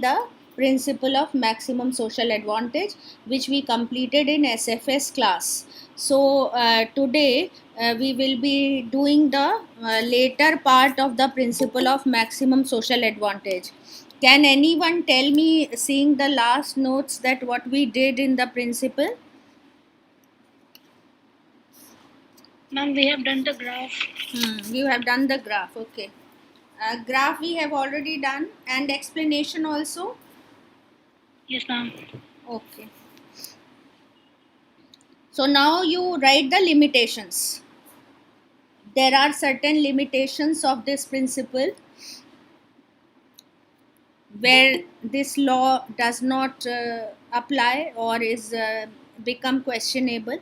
the principle of maximum social advantage, which we completed in SFS class. So today we will be doing the later part of the principle of maximum social advantage. Can anyone tell me, seeing the last notes, that what we did in the principle? Ma'am, we have done the graph. You have done the graph, okay. Graph we have already done, and explanation also. Yes, ma'am. Okay. So now you write the limitations. There are certain limitations of this principle where this law does not apply or is become questionable.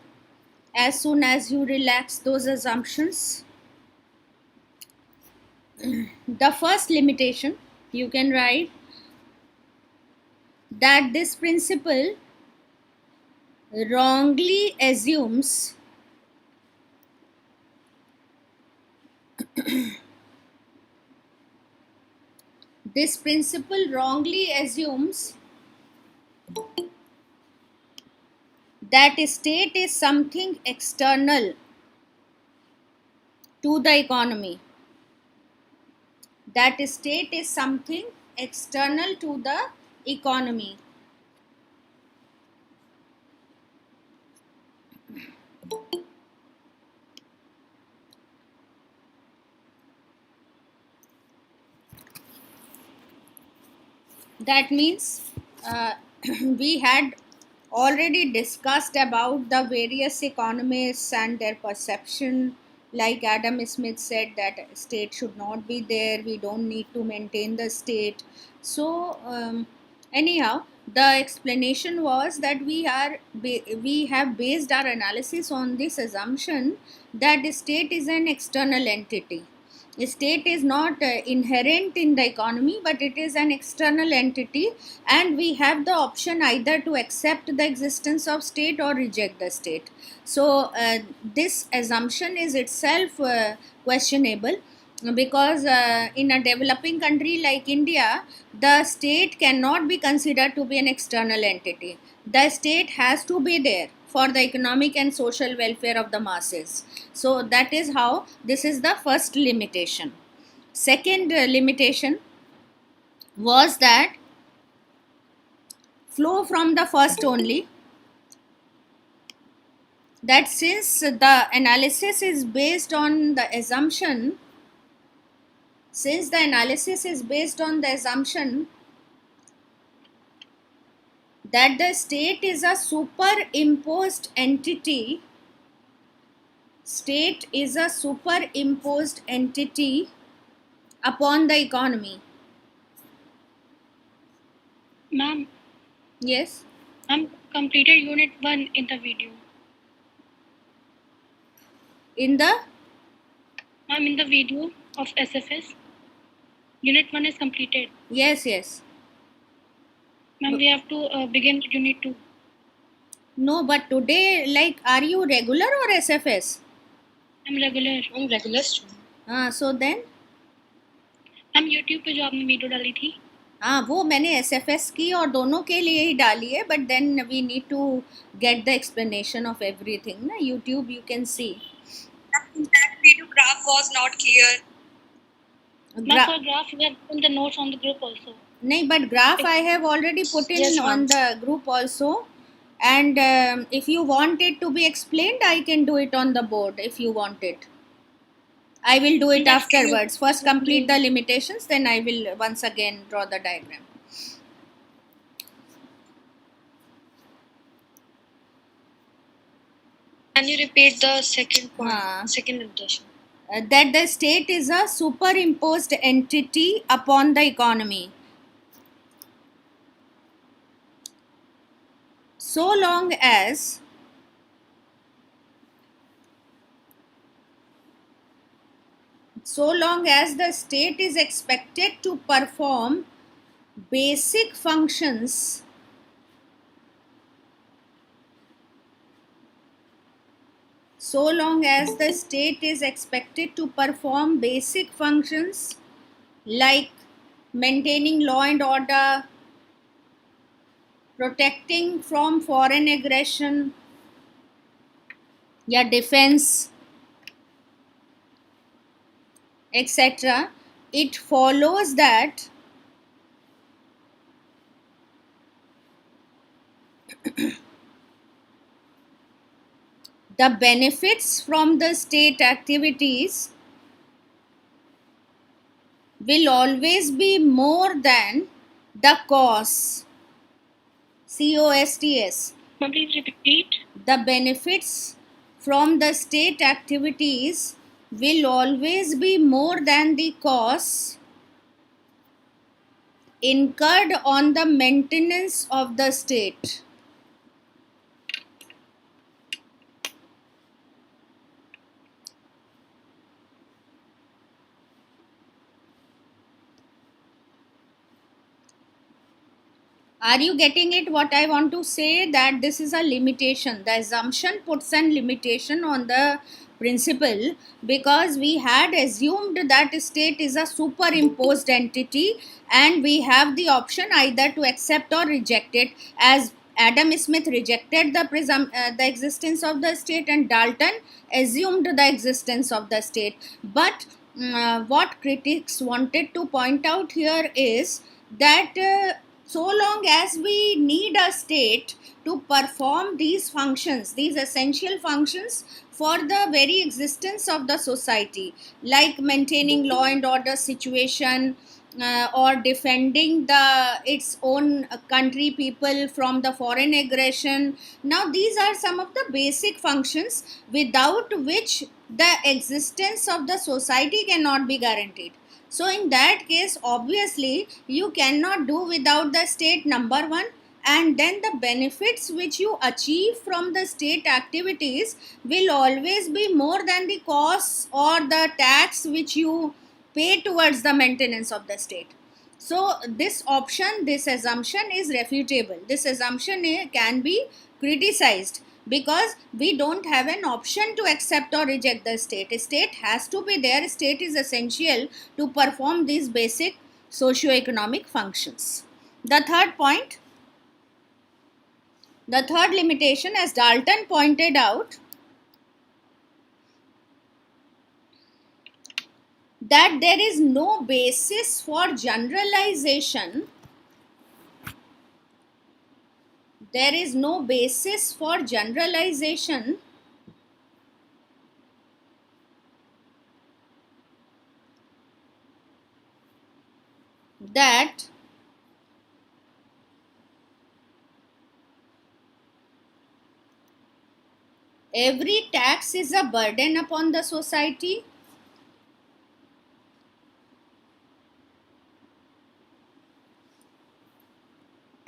As soon as you relax those assumptions, the first limitation you can write that this principle wrongly assumes this principle wrongly assumes that state is something external to the economy. That state is something external to the economy. That means we had already discussed about the various economists and their perception. Like Adam Smith said that state should not be there, we don't need to maintain the state. So anyhow, the explanation was that we have based our analysis on this assumption that the state is an external entity. State is not inherent in the economy, but it is an external entity, and we have the option either to accept the existence of state or reject the state. So this assumption is itself questionable, because in a developing country like India, the state cannot be considered to be an external entity. The state has to be there for the economic and social welfare of the masses. So that is how this is the first limitation. Second limitation was that flow from the first only, that since the analysis is based on the assumption, since the analysis is based on the assumption that the state is a superimposed entity, state is a superimposed entity upon the economy. Ma'am, Yes. ma'am, completed unit 1 in the video. In the Ma'am, in the video of SFS, unit 1 is completed. yes. Ma'am, we have to begin unit 2. No, but today, like, are you regular or SFS? I'm regular. I'm regular student. So then ma'am YouTube पे जो आपने video डाली थी, हाँ, वो मैंने SFS की और दोनों के लिए ही डाली है, but then we need to get the explanation of everything ना. YouTube you can see. That video graph was not clear. ma'am, for graph we have put the notes on the group also. नहीं, but graph I have already put in Yes, on ma'am. the group also, and if you want it to be explained, I can do it on the board if you want it. I will do it Yes, can you- afterwards. First complete the limitations, then I will once again draw the diagram. Can you repeat the second point? हाँ. Second limitation. That the state is a superimposed entity upon the economy. So long as the state is expected to perform basic functions so long as the state is expected to perform basic functions like maintaining law and order, protecting from foreign aggression या defense etc., it follows that the benefits from the state activities will always be more than the costs. COSTS. Please repeat. The benefits from the state activities will always be more than the costs incurred on the maintenance of the state. Are you getting it? What I want to say, that this is a limitation. The assumption puts an limitation on the principle, because we had assumed that state is a superimposed entity and we have the option either to accept or reject it, as Adam Smith rejected the existence of the state and Dalton assumed the existence of the state. But what critics wanted to point out here is that so long as we need a state to perform these functions, these essential functions for the very existence of the society, like maintaining law and order situation, or defending its own country people from the foreign aggression. Now these are some of the basic functions without which the existence of the society cannot be guaranteed. So in that case, obviously you cannot do without the state, number one, and then the benefits which you achieve from the state activities will always be more than the costs or the tax which you pay towards the maintenance of the state. So this option, this assumption is refutable. This assumption can be criticized, because we don't have an option to accept or reject the state. State has to be there. State is essential to perform these basic socio-economic functions. The third point, the third limitation, as Dalton pointed out, that there is no basis for generalization. There is no basis for generalization that every tax is a burden upon the society,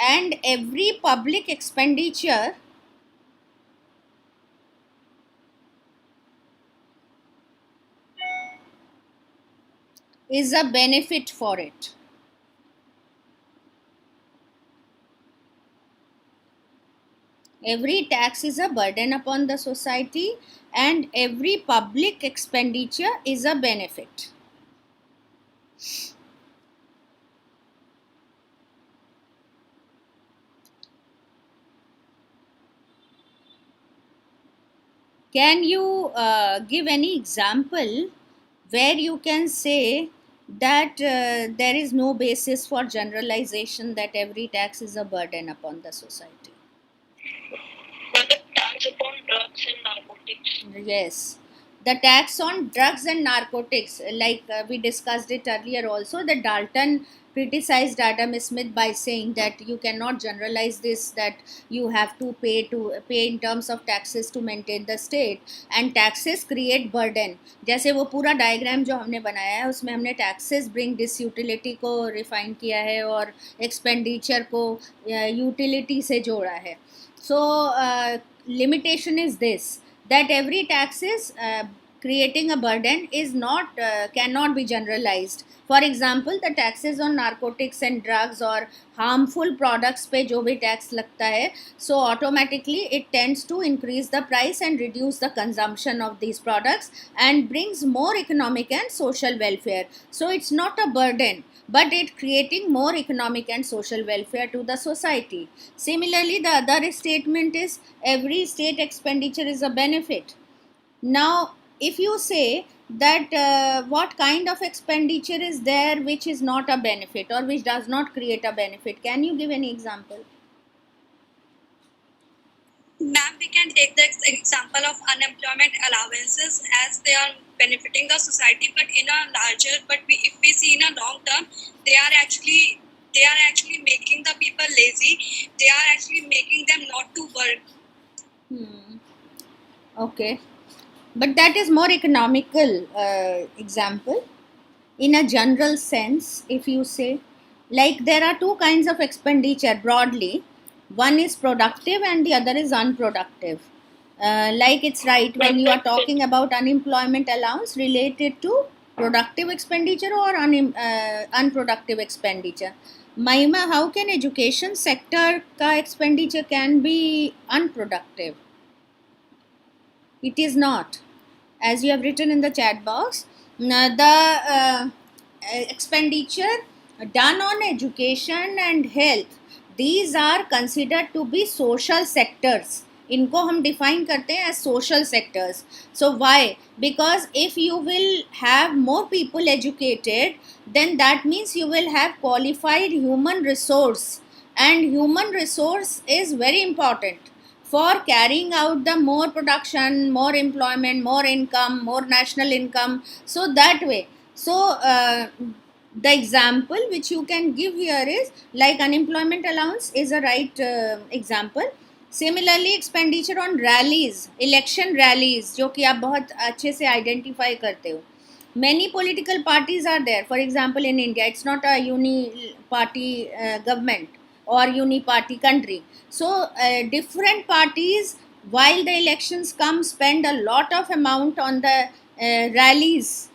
and every public expenditure is a benefit for it. Every tax is a burden upon the society and every public expenditure is a benefit. Can you give any example where you can say that there is no basis for generalization that every tax is a burden upon the society? But the tax upon drugs and narcotics. Yes, the tax on drugs and narcotics, like we discussed it earlier also, that Dalton criticized Adam Smith by saying that you cannot generalize this, that you have to pay in terms of taxes to maintain the state, and taxes create burden. जैसे वो पूरा diagram जो हमने बनाया है उसमें हमने taxes bring disutility को रिफाइन किया है और एक्सपेंडिचर को यूटिलिटी से जोड़ा है. So limitation is this, that every tax is creating a burden is not cannot be generalized. For example, the taxes on narcotics and drugs or harmful products पे जो भी tax लगता है, so automatically it tends to increase the price and reduce the consumption of these products and brings more economic and social welfare. So it's not a burden. but it creating more economic and social welfare to the society. Similarly, the other statement is every state expenditure is a benefit. Now, if you say that what kind of expenditure is there which is not a benefit or which does not create a benefit, can you give any example? Ma'am, we can take the example of unemployment allowances as they are benefiting the society, but in a larger, if we see in a long term, they are actually making the people lazy. They are actually making them not to work. Okay, but that is more economical example. In a general sense, if you say, like there are two kinds of expenditure broadly, one is productive and the other is unproductive. Like it's right when you are talking about unemployment allowance related to productive expenditure or unproductive expenditure. Mahima, how can education sector ka expenditure can be unproductive? It is not. As you have written in the chat box, the expenditure done on education and health, these are considered to be social sectors. इनको हम define करते हैं as social sectors. So why? Because if you will have more people educated, then that means you will have qualified human resource, and human resource is very important for carrying out the more production, more employment, more income, more national income. So that way, the example which you can give here is like unemployment allowance is a right example. Similarly, expenditure on rallies, election rallies, जो कि आप बहुत अच्छे से identify करते हो. Many political parties are there. For example, in India, it's not a uni-party government or uni-party country. So, different parties, while the elections come, spend a lot of amount on the rallies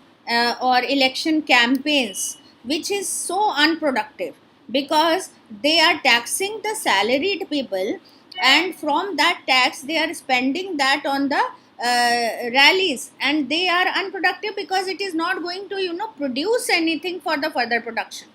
or election campaigns, which is so unproductive because they are taxing the salaried people, and from that tax they are spending that on the rallies, and they are unproductive because it is not going to produce anything for the further production.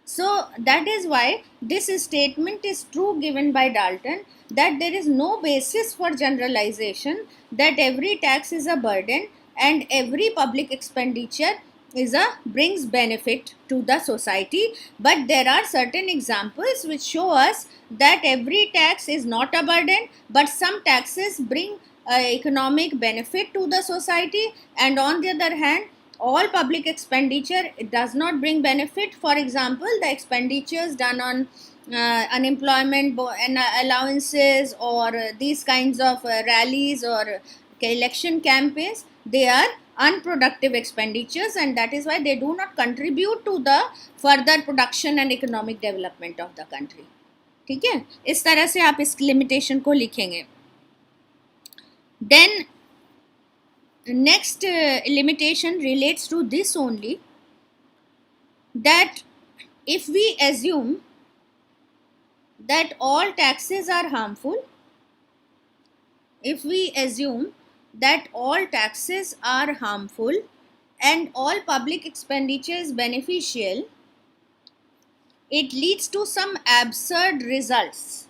So that is why this statement is true given by Dalton, that there is no basis for generalization that every tax is a burden and every public expenditure is a brings benefit to the society. But there are certain examples which show us that every tax is not a burden, but some taxes bring economic benefit to the society, and on the other hand, all public expenditure does not bring benefit. For example, the expenditures done on unemployment and allowances or these kinds of rallies or election campaigns, they are unproductive expenditures, and that is why they do not contribute to the further production and economic development of the country. ठीक है, इस तरह से आप इस limitation को लिखेंगे. Then next limitation relates to this only, that if we assume that all taxes are harmful, if we assume that all taxes are harmful and all public expenditure is beneficial, it leads to some absurd results.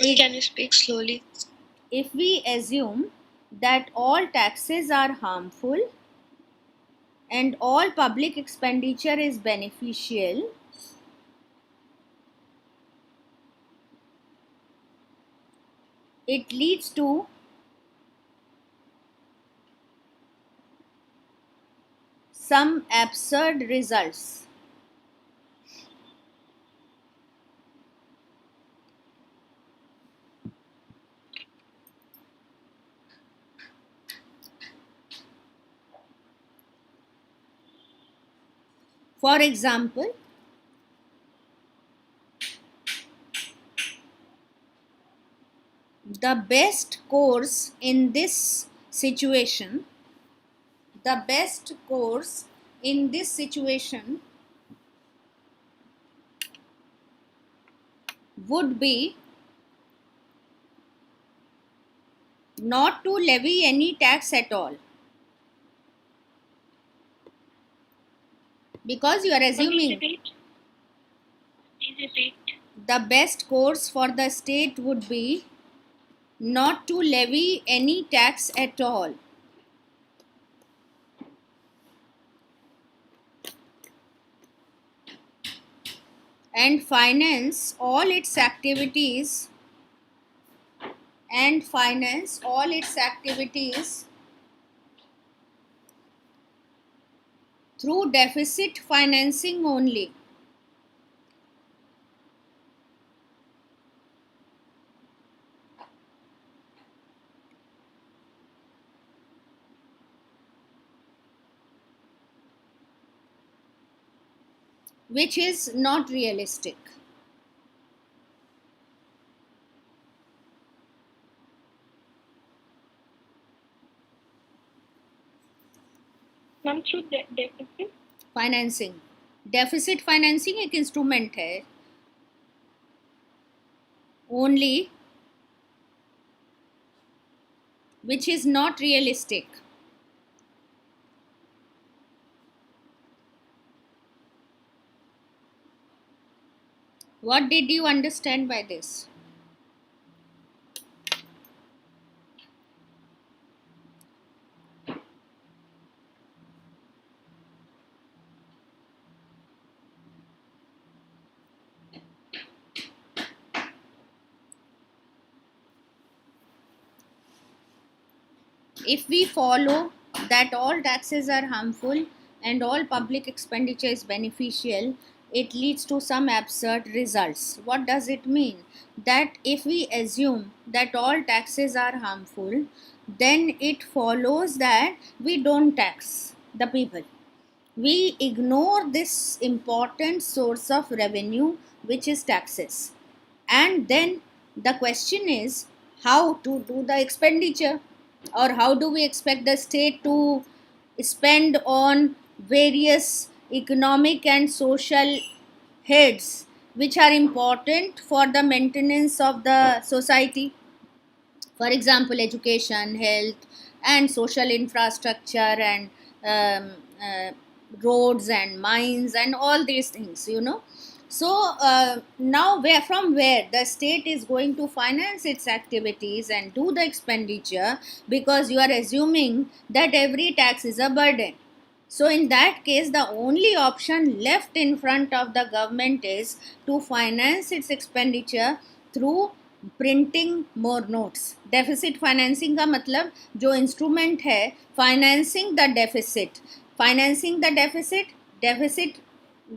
Can you speak slowly? If we assume that all taxes are harmful and all public expenditure is beneficial, it leads to some absurd results. For example, the best course in this situation, would be not to levy any tax at all. Because you are Please assuming repeat. Please repeat. the best course for the state would be not to levy any tax at all and finance all its activities through deficit financing only. Which is not realistic. Ma'am, through deficit. Financing, deficit financing एक instrument है only which is not realistic. What did you understand by this? If we follow that all taxes are harmful and all public expenditure is beneficial, it leads to some absurd results. What does it mean? That if we assume that all taxes are harmful, then it follows that we don't tax the people. We ignore this important source of revenue, which is taxes. And then the question is how to do the expenditure, or how do we expect the state to spend on various economic and social heads which are important for the maintenance of the society. For example, education, health, and social infrastructure, and um, uh, roads and mines and all these things, so now where the state is going to finance its activities and do the expenditure, because you are assuming that every tax is a burden. So in that case, the only option left in front of the government is to finance its expenditure through printing more notes. Deficit financing का मतलब जो instrument है financing the deficit. Financing the deficit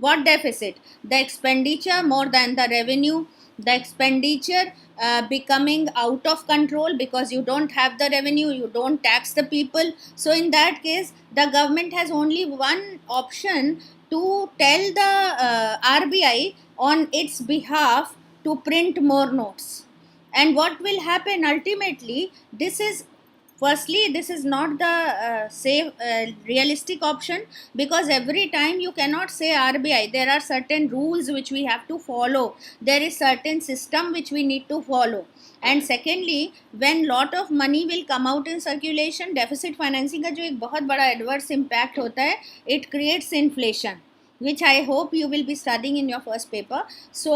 what deficit? The expenditure more than the revenue. The expenditure becoming out of control because you don't have the revenue, you don't tax the people. So in that case, the government has only one option to tell the RBI on its behalf to print more notes. And what will happen ultimately? This is not the safe realistic option, because every time you cannot say RBI. There are certain rules which we have to follow, there is certain system which we need to follow. And secondly, when lot of money will come out in circulation, deficit financing का जो एक बहुत बड़ा adverse impact होता है, it creates inflation, which I hope you will be studying in your first paper. So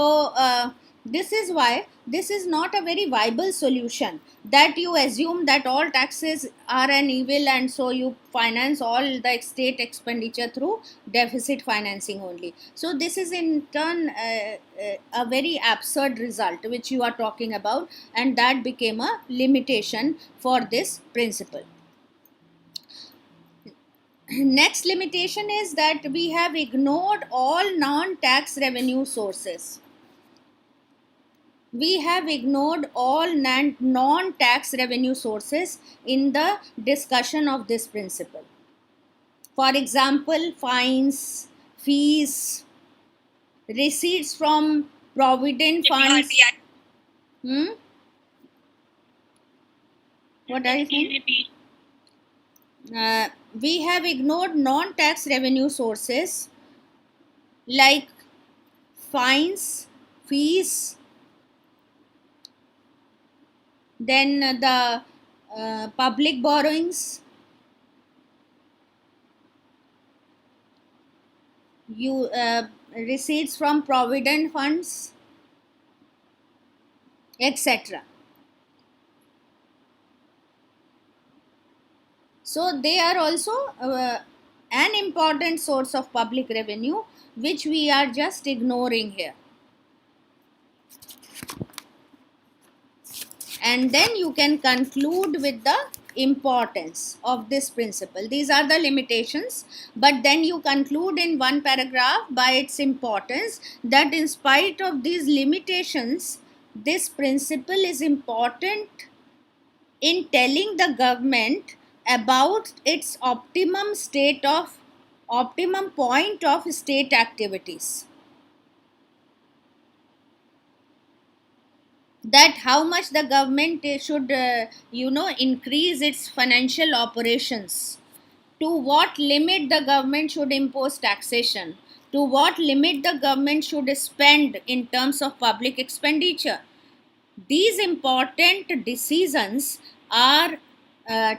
this is why this is not a very viable solution, that you assume that all taxes are an evil and so you finance all the state expenditure through deficit financing only. So this is in turn a very absurd result which you are talking about, and that became a limitation for this principle. Next limitation is that we have ignored all non-tax revenue sources. We have ignored all non-tax revenue sources in the discussion of this principle. For example, fines, fees, receipts from provident funds. RBI. What are you Please saying? repeat. We have ignored non-tax revenue sources like fines, fees, then the public borrowings, you receipts from provident funds, etc. So they are also an important source of public revenue, which we are just ignoring here. And then you can conclude with the importance of this principle. These are the limitations, but then you conclude in one paragraph by its importance, that in spite of these limitations, this principle is important in telling the government about its optimum point of state activities, that how much the government should increase its financial operations, to what limit the government should impose taxation, to what limit the government should spend in terms of public expenditure. These important decisions are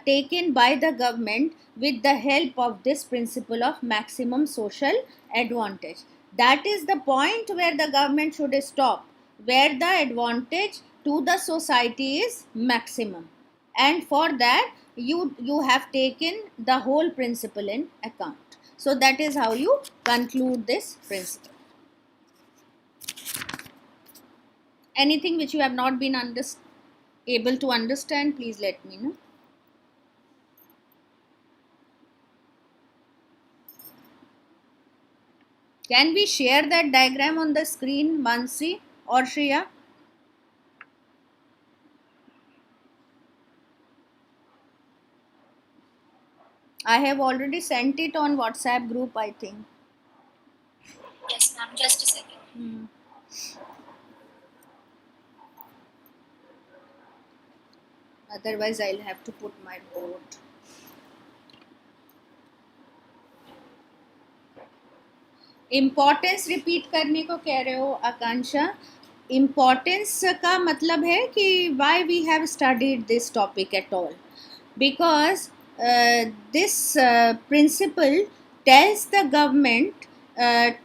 taken by the government with the help of this principle of maximum social advantage. That is the point where the government should stop, where the advantage to the society is maximum. And for that, you have taken the whole principle in account. So that is how you conclude this principle. Anything which you have not been able to understand, please let me know. Can we share that diagram on the screen, Mansi or Shreya? I have already sent it on WhatsApp group, I think. Yes, ma'am. Just a second. Otherwise, I'll have to put my board. Importance repeat करने को कह रहे हो आकांक्षा. Importance का मतलब है कि why we have studied this topic at all, because this principle tells the government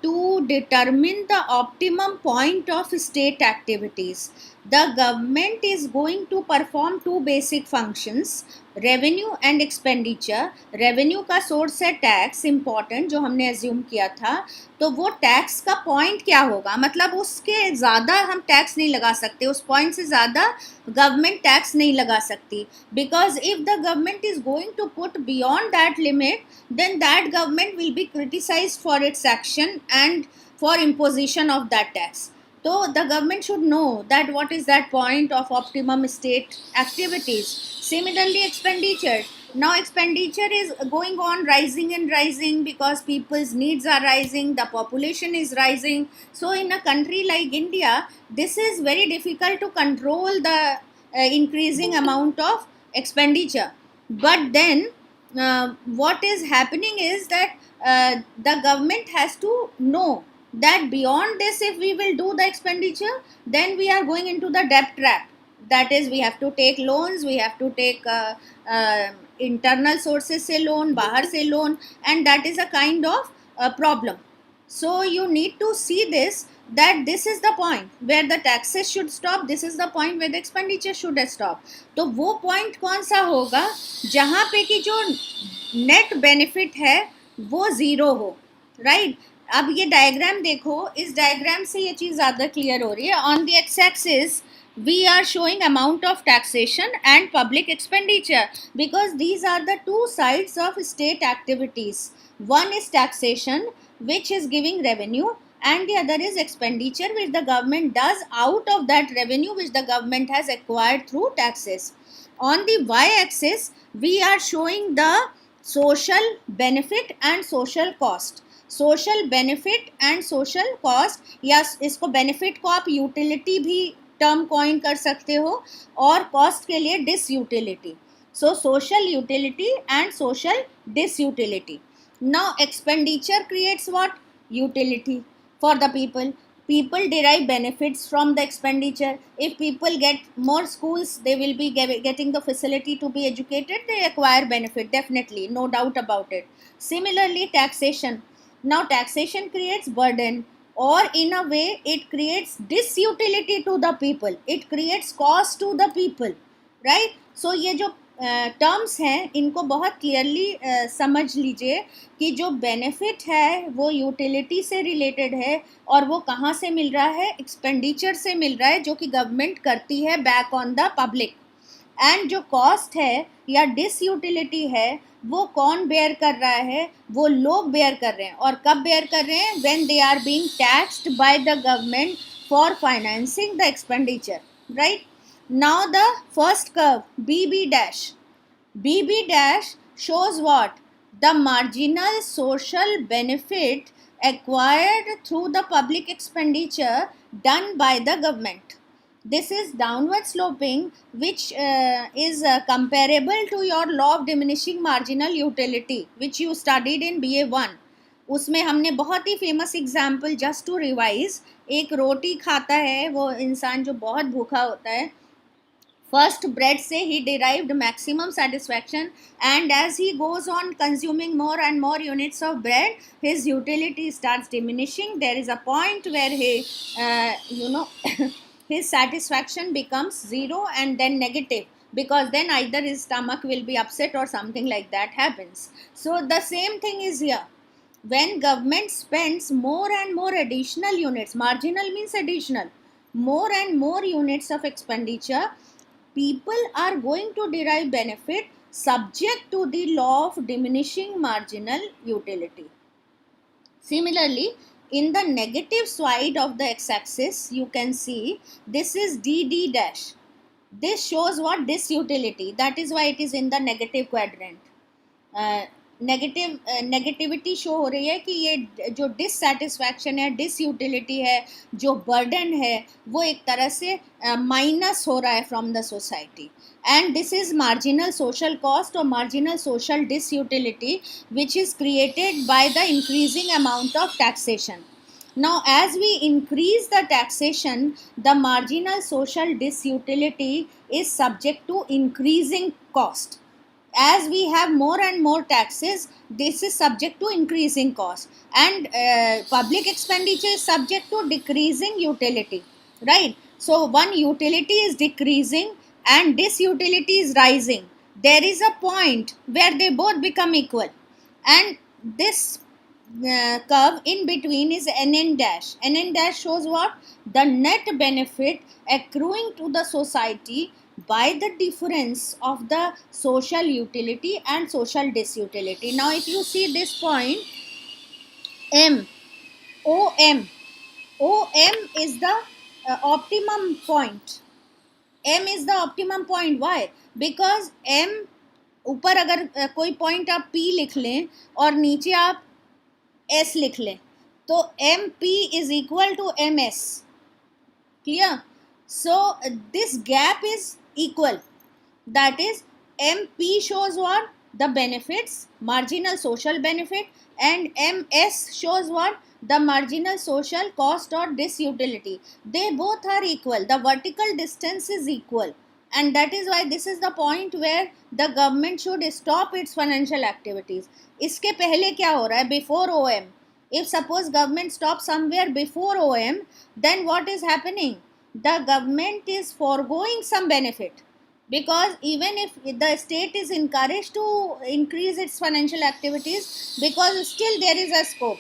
to determine the optimum point of state activities. The government is going to perform two basic functions, revenue and expenditure. revenue का source है tax, important जो हमने assume किया था. तो वो tax का point क्या होगा, मतलब उसके ज़्यादा हम टैक्स नहीं लगा सकते, उस पॉइंट से ज़्यादा गवर्नमेंट टैक्स नहीं लगा सकती, because if the government is going to put beyond that limit, then that government will be criticize for its action and for imposition of that tax. So the government should know that what is that point of optimum state activities. Similarly, expenditure. Now expenditure is going on rising and rising because people's needs are rising, the population is rising. So in a country like India, this is very difficult to control the increasing amount of expenditure. But then what is happening is that the government has to know that beyond this, if we will do the expenditure, then we are going into the debt trap. That is, we have to take loans, we have to take internal sources से loan, बाहर से loan, and that is a kind of problem. So you need to see this, that this is the point where the taxes should stop, this is the point where the expenditure should stop. तो वो point कौन सा होगा जहाँ पे कि जो net benefit है वो zero हो, right? अब ये डायग्राम देखो, इस डायग्राम से ये चीज़ ज़्यादा क्लियर हो रही है. On the x axis we are showing amount of taxation and public expenditure, because these are the two sides of state activities. One is taxation, which is giving revenue, and the other is expenditure, which the government does out of that revenue which the government has acquired through taxes. On the y axis we are showing the social benefit and social cost. Social benefit and social cost, या इसको benefit को आप utility भी term coin कर सकते हो, और cost के लिए disutility. So social utility and social disutility. Now expenditure creates what? Utility for the people. People derive benefits from the expenditure. If people get more schools, they will be getting the facility to be educated, they acquire benefit, definitely, no doubt about it. Similarly, taxation. Now taxation creates burden, or in a way it creates disutility to the people, it creates cost to the people, right? So ये जो terms हैं इनको बहुत clearly समझ लीजिए कि जो benefit है वो यूटिलिटी से रिलेटेड है, और वो कहाँ से मिल रहा है, एक्सपेंडिचर से मिल रहा है जो कि गवर्नमेंट करती है back on the public. And जो कॉस्ट है या डिसयूटिलिटी है वो कौन बेयर कर रहा है, वो लोग बेयर कर रहे हैं। और कब बेयर कर रहे हैं, when they are being taxed by the government for financing the expenditure, right? Now the first curve BB dash, BB dash shows what? The marginal social benefit acquired through the public expenditure done by the government. This is downward sloping, which is comparable to your law of diminishing marginal utility, which you studied in BA1. उसमें हमने बहुत ही famous example, just to revise, एक रोटी खाता है वो इंसान जो बहुत भूखा होता है, first bread से he derived maximum satisfaction, and as he goes on consuming more and more units of bread, his utility starts diminishing. There is a point where he his satisfaction becomes zero and then negative, because then either his stomach will be upset or something like that happens. So the same thing is here. When government spends more and more additional units, marginal means additional, more and more units of expenditure, people are going to derive benefit subject to the law of diminishing marginal utility. Similarly, in the negative side of the x-axis, you can see this is DD dash. This shows what? Disutility. That is why it is in the negative quadrant. Negativity show हो रही है कि ये जो dissatisfaction है, disutility है, जो burden है, वो एक तरह से माइनस हो रहा है from the society, and this is marginal social cost और marginal social disutility which is created by the increasing amount of taxation. Now, as we increase the taxation, the marginal social disutility is subject to increasing cost. As we have more and more taxes, this is subject to increasing cost, and public expenditure is subject to decreasing utility, right? So one utility is decreasing and disutility is rising. There is a point where they both become equal, and this curve in between is NN dash. NN dash shows what? The net benefit accruing to the society by the difference of the social utility and social disutility. Now if you see this point, M, OM is the optimum point. M is the optimum point. Why? Because M, ऊपर अगर कोई point आप P लिख लें और नीचे आप S लिख लें, तो MP is equal to MS. Clear? So this gap is equal. That is, MP shows what? The benefits, marginal social benefit, and MS shows what? The marginal social cost or disutility. They both are equal. The vertical distance is equal. And that is why this is the point where the government should stop its financial activities. इसके पहले क्या हो रहा है? Before OM. If suppose government stops somewhere before OM, then what is happening? The government is foregoing some benefit, because even if the state is encouraged to increase its financial activities, because still there is a scope,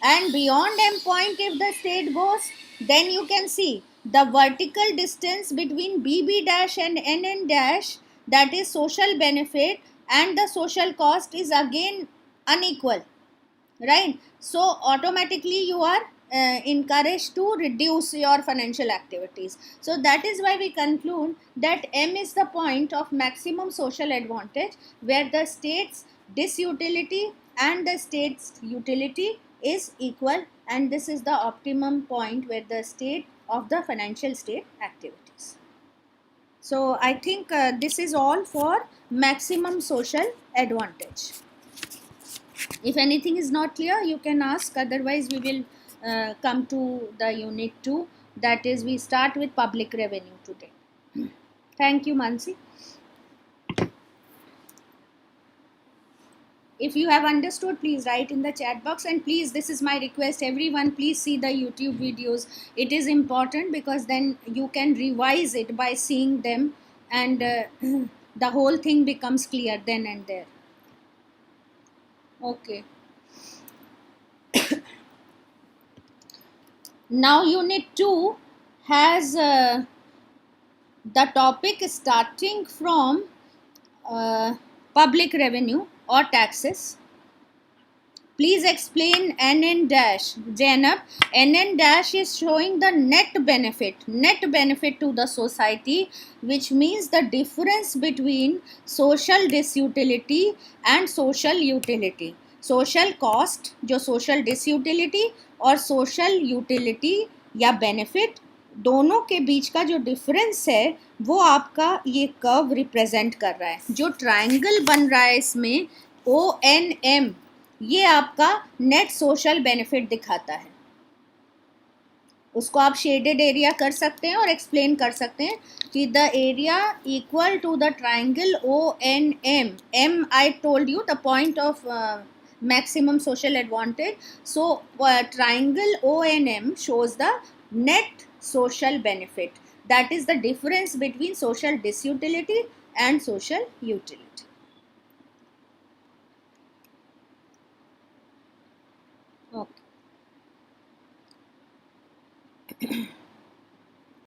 and beyond M point if the state goes, then you can see the vertical distance between BB dash and NN dash, that is social benefit, and the social cost is again unequal, right? So automatically you are encouraged to reduce your financial activities. So that is why we conclude that M is the point of maximum social advantage, where the state's disutility and the state's utility is equal, and this is the optimum point where the state of the financial state activities. So I think this is all for maximum social advantage. If anything is not clear, you can ask. Otherwise, we will come to the unit 2. That is, we start with public revenue today. Thank you, Mansi. If you have understood, please write in the chat box, and please, this is my request, everyone, please see the YouTube videos. It is important because then you can revise it by seeing them, and the whole thing becomes clear then and there. Okay. Now unit 2 has the topic starting from public revenue or taxes. Please explain NN dash. Jainab, NN dash is showing the net benefit to the society, which means the difference between social disutility and social utility. Social cost, जो social disutility और social utility या benefit, दोनों के बीच का जो difference है वो आपका ये कर्व रिप्रेजेंट कर रहा है. जो ट्राइंगल बन रहा है इसमें ONM, ये आपका नेट सोशल बेनिफिट दिखाता है. उसको आप शेडेड एरिया कर सकते हैं और एक्सप्लेन कर सकते हैं कि the area equal to the triangle ONM. M I told you the point of maximum social advantage. So triangle ONM shows the net social benefit. That is the difference between social disutility and social utility. Okay.